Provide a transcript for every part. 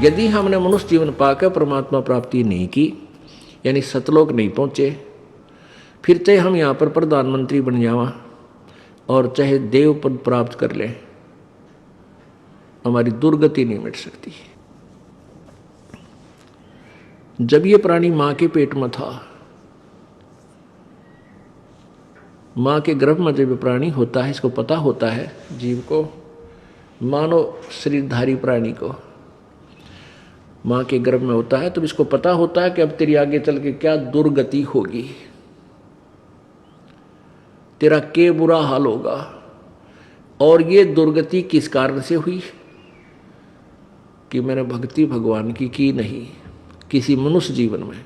यदि हमने मनुष्य जीवन पाकर परमात्मा प्राप्ति नहीं की, यानी सतलोक नहीं पहुंचे, फिर चाहे हम यहाँ पर प्रधानमंत्री बन जावा और चाहे देव पद प्राप्त कर लें, हमारी दुर्गति नहीं मिट सकती। जब ये प्राणी मां के पेट में था, मां के गर्भ में जब प्राणी होता है, इसको पता होता है जीव को, मानव शरीरधारी प्राणी को मां के गर्भ में होता है, तो इसको पता होता है कि अब तेरी आगे चल के क्या दुर्गति होगी, तेरा क्या बुरा हाल होगा। और ये दुर्गति किस कारण से हुई कि मैंने भक्ति भगवान की नहीं किसी मनुष्य जीवन में।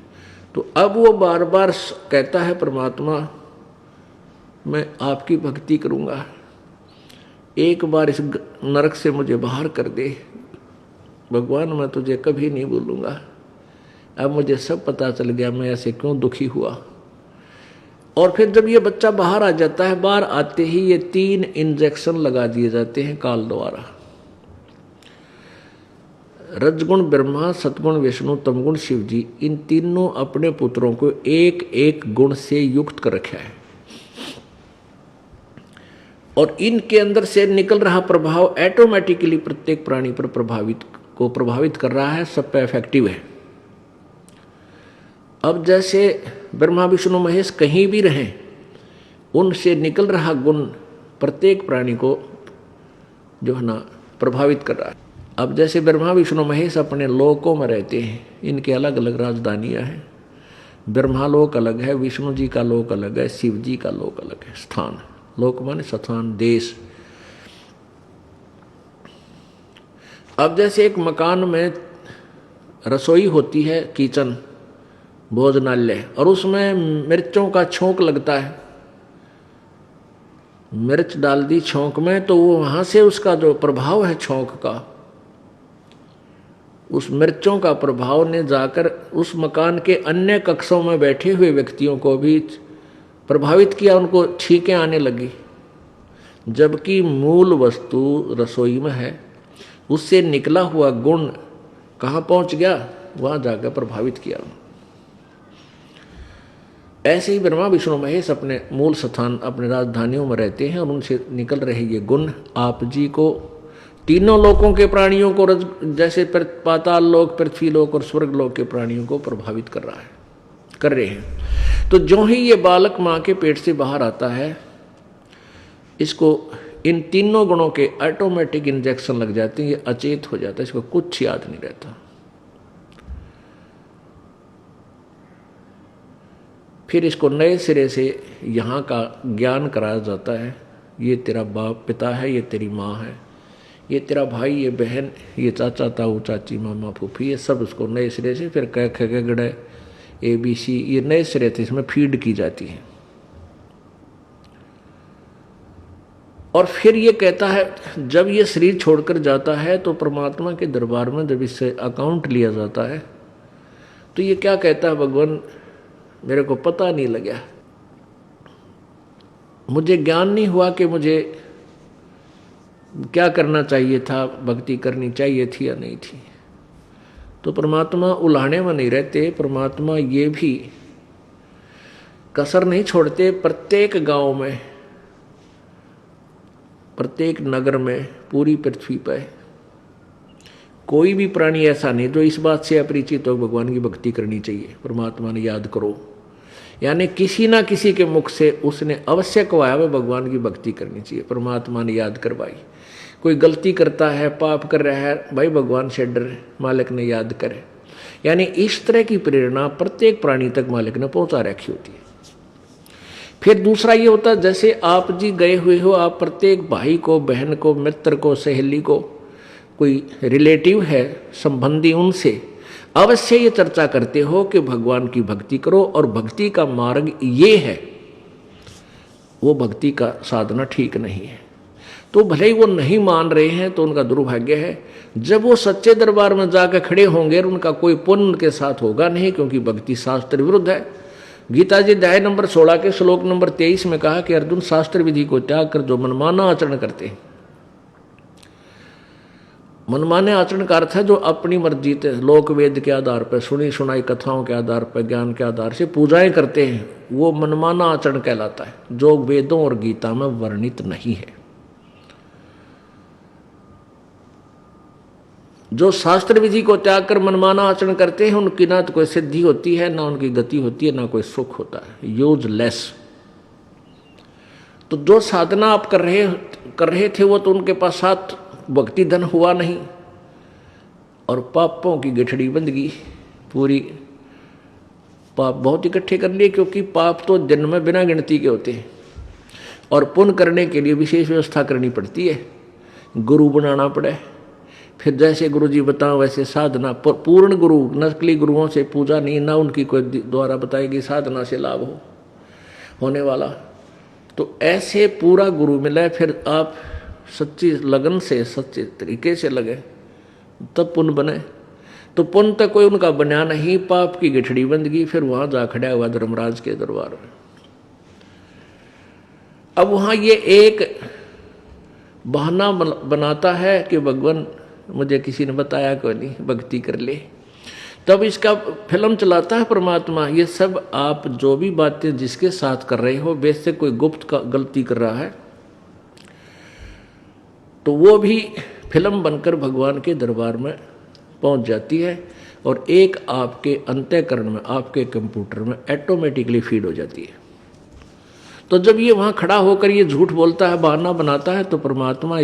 तो अब वो बार बार कहता है परमात्मा मैं आपकी भक्ति करूंगा, एक बार इस नरक से मुझे बाहर कर दे भगवान, मैं तुझे कभी नहीं भूलूंगा। अब मुझे सब पता चल गया मैं ऐसे क्यों दुखी हुआ। और फिर जब ये बच्चा बाहर आ जाता है, बाहर आते ही ये 3 इंजेक्शन लगा दिए जाते हैं काल द्वारा। रजगुण ब्रह्मा, सतगुण विष्णु, तमगुण शिव जी, इन तीनों अपने पुत्रों को एक एक गुण से युक्त कर रखा है। और इनके अंदर से निकल रहा प्रभाव ऑटोमेटिकली प्रत्येक प्राणी पर प्रभावित कर रहा है, सब पे इफेक्टिव है। अब जैसे ब्रह्मा विष्णु महेश कहीं भी रहें, उनसे निकल रहा गुण प्रत्येक प्राणी को जो है ना प्रभावित कर रहा है। अब जैसे ब्रह्मा विष्णु महेश अपने लोकों में रहते हैं, इनके अलग अलग राजधानियां हैं। ब्रह्मा लोक अलग है, विष्णु जी का लोक अलग है, शिव जी का लोक अलग है। स्थान, लोक माने स्थान, देश। अब जैसे एक मकान में रसोई होती है, किचन, भोजनालय, और उसमें मिर्चों का छोंक लगता है, मिर्च डाल दी छोंक में, तो वो वहां से उसका जो प्रभाव है छोंक का, उस मिर्चों का प्रभाव ने जाकर उस मकान के अन्य कक्षों में बैठे हुए व्यक्तियों को भी प्रभावित किया, उनको छींकें आने लगी। जबकि मूल वस्तु रसोई में है, उससे निकला हुआ गुण कहाँ पहुंच गया, वहां जाकर प्रभावित किया। ऐसे ही ब्रह्मा विष्णु महेश अपने मूल स्थान, अपने राजधानियों में रहते हैं, और उनसे निकल रहे ये गुण आप जी को, तीनों लोकों के प्राणियों को, जैसे पाताल लोक, पृथ्वी लोक और स्वर्ग लोक के प्राणियों को प्रभावित कर रहे हैं। तो जो ही ये बालक मां के पेट से बाहर आता है, इसको इन तीनों गुणों के ऑटोमेटिक इंजेक्शन लग जाते हैं, ये अचेत हो जाता है, इसको कुछ याद नहीं रहता। फिर इसको नए सिरे से यहाँ का ज्ञान कराया जाता है, ये तेरा बाप पिता है, ये तेरी माँ है, ये तेरा भाई, ये बहन, ये चाचा ताऊ चाची मामा फूफी, ये सब उसको नए सिरे से फिर क ख ग ग ABC, ये नए सिरे से इसमें फीड की जाती है। और फिर ये कहता है जब ये शरीर छोड़कर जाता है तो परमात्मा के दरबार में जब इससे अकाउंट लिया जाता है, तो ये क्या कहता है, भगवान मेरे को पता नहीं लगा, मुझे ज्ञान नहीं हुआ कि मुझे क्या करना चाहिए था, भक्ति करनी चाहिए थी या नहीं थी। तो परमात्मा उलाहने में नहीं रहते, परमात्मा ये भी कसर नहीं छोड़ते। प्रत्येक गांव में, प्रत्येक नगर में, पूरी पृथ्वी पर कोई भी प्राणी ऐसा नहीं जो इस बात से अपरिचित हो भगवान की भक्ति करनी चाहिए, परमात्मा ने याद करो। यानी किसी ना किसी के मुख से उसने अवश्य कहा है भगवान की भक्ति करनी चाहिए, परमात्मा ने याद करवाई। कोई गलती करता है, पाप कर रहा है, भाई भगवान से डर, मालिक ने याद करे। यानी इस तरह की प्रेरणा प्रत्येक प्राणी तक मालिक ने पहुंचा रखी होती है। फिर दूसरा ये होता है, जैसे आप जी गए हुए हो, आप प्रत्येक भाई को, बहन को, मित्र को, सहेली को, कोई रिलेटिव है, संबंधी, उनसे अवश्य ये चर्चा करते हो कि भगवान की भक्ति करो, और भक्ति का मार्ग ये है, वो भक्ति का साधना ठीक नहीं है। तो भले ही वो नहीं मान रहे हैं तो उनका दुर्भाग्य है। जब वो सच्चे दरबार में जाकर खड़े होंगे, उनका कोई पुण्य उनके साथ होगा नहीं, क्योंकि भक्ति शास्त्र विरुद्ध है। गीता जी अध्याय नंबर 16 के श्लोक नंबर 23 में कहा कि अर्जुन, शास्त्र विधि को त्याग कर जो मनमाना आचरण करते हैं, मनमाने आचरण का अर्थ है जो अपनी मर्जी से लोक वेद के आधार पर, सुनी सुनाई कथाओं के आधार पर, ज्ञान के आधार से पूजाएं करते हैं, वो मनमाना आचरण कहलाता है, जो वेदों और गीता में वर्णित नहीं है। जो शास्त्र विधि को त्याग कर मनमाना आचरण करते हैं, उनकी ना तो कोई सिद्धि होती है, ना उनकी गति होती है, ना कोई सुख होता है, यूजलेस। तो जो साधना आप कर रहे थे वो तो उनके पास साथ भक्ति धन हुआ नहीं, और पापों की गठड़ी बंध गई पूरी। पाप बहुत इकट्ठे कर लिए, क्योंकि पाप तो जन्म में बिना गिनती के होते हैं, और पुण्य करने के लिए विशेष व्यवस्था करनी पड़ती है, गुरु बनाना पड़े। फिर जैसे गुरु जी बताओ वैसे साधना, पूर्ण गुरु, नकली गुरुओं से पूजा नहीं, ना उनकी कोई द्वारा बताएगी साधना से लाभ होने वाला। तो ऐसे पूरा गुरु मिले, फिर आप सच्ची लगन से सच्चे तरीके से लगे, तब पुण्य बने। तो पुण्य तक कोई उनका बना नहीं, पाप की गठड़ी बंद गई। फिर वहां जा खड़ा हुआ धर्मराज के दरबार में। अब वहां ये एक बहाना बनाता है कि भगवान मुझे किसी ने बताया कोई नहीं, भक्ति कर ले। तब इसका फिल्म चलाता है परमात्मा, ये सब आप जो भी बातें जिसके साथ कर रहे हो, वैसे कोई गुप्त का गलती कर रहा है तो वो भी फिल्म बनकर भगवान के दरबार में पहुंच जाती है, और एक आपके अंतःकरण में, आपके कंप्यूटर में ऑटोमेटिकली फीड हो जाती है। तो जब ये वहां खड़ा होकर ये झूठ बोलता है, बहाना बनाता है, तो परमात्मा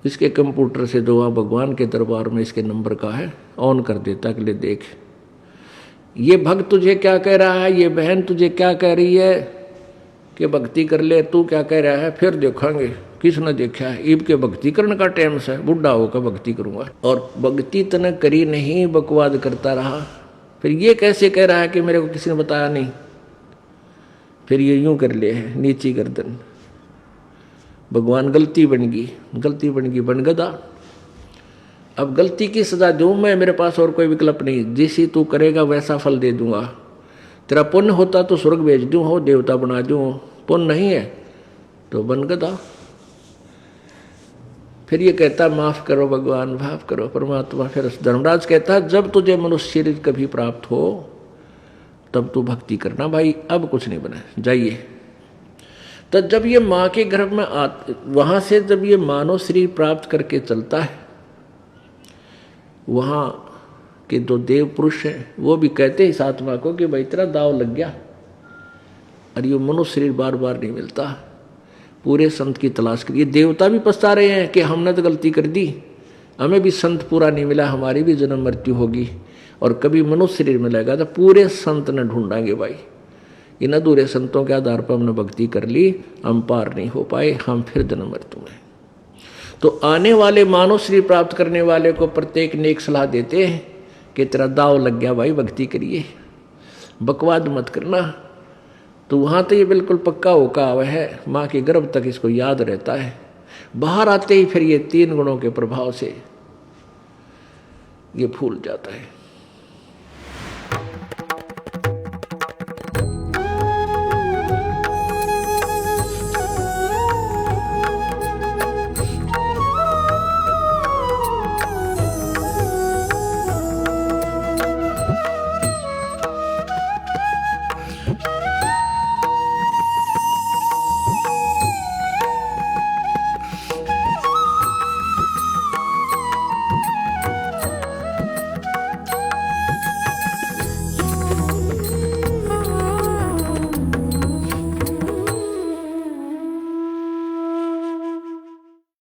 इसके कंप्यूटर से जो वहाँ भगवान के दरबार में इसके नंबर का है ऑन कर देता है कि ले देख, ये भक्त तुझे क्या कह रहा है, ये बहन तुझे क्या कह रही है कि भक्ति कर ले, तू क्या कह रहा है, फिर देखेंगे किसने देखा है। ईब के भक्ति करने का टाइम से, बुढ़ा होकर भक्ति करूंगा, और भक्ति तने करी नहीं, बकवाद करता रहा। फिर ये कैसे कह रहा है कि मेरे को किसी ने बताया नहीं, फिर ये यूं कर ले है नीची गर्दन। भगवान गलती बन गई बन गदा। अब गलती की सजा दूं मैं, मेरे पास और कोई विकल्प नहीं, जिसी तू करेगा वैसा फल दे दूंगा। तेरा पुण्य होता तो स्वर्ग भेज दूं, हो देवता बना दूं, पुण्य नहीं है तो बन गदा। फिर ये कहता माफ करो भगवान, माफ करो परमात्मा। फिर धर्मराज कहता जब तुझे मनुष्य शरीर कभी प्राप्त हो तब तू भक्ति करना भाई, अब कुछ नहीं बना, जाइए। तो जब ये माँ के गर्भ में वहां से जब ये मानव शरीर प्राप्त करके चलता है, वहां के जो देव पुरुष हैं वो भी कहते हैं इस आत्मा को कि भाई तेरा दाव लग गया, और ये मनुष्य शरीर बार बार नहीं मिलता, पूरे संत की तलाश करिए। देवता भी पछता रहे हैं कि हमने तो गलती कर दी, हमें भी संत पूरा नहीं मिला, हमारी भी जन्म मृत्यु होगी, और कभी मनुष्य शरीर मिलेगा तो पूरे संत ने ढूंढाएंगे भाई। इन अधूरे संतों के आधार पर हमने भक्ति कर ली, हम पार नहीं हो पाए, हम फिर जन्म मृत्यु में। तो आने वाले मानव शरीर प्राप्त करने वाले को प्रत्येक ने एक सलाह देते हैं कि तेरा दाव लग गया भाई, भक्ति करिए, बकवाद मत करना। तो वहां तो ये बिल्कुल पक्का होका हुआ है, माँ के गर्भ तक इसको याद रहता है। बाहर आते ही फिर ये 3 गुणों के प्रभाव से ये भूल जाता है।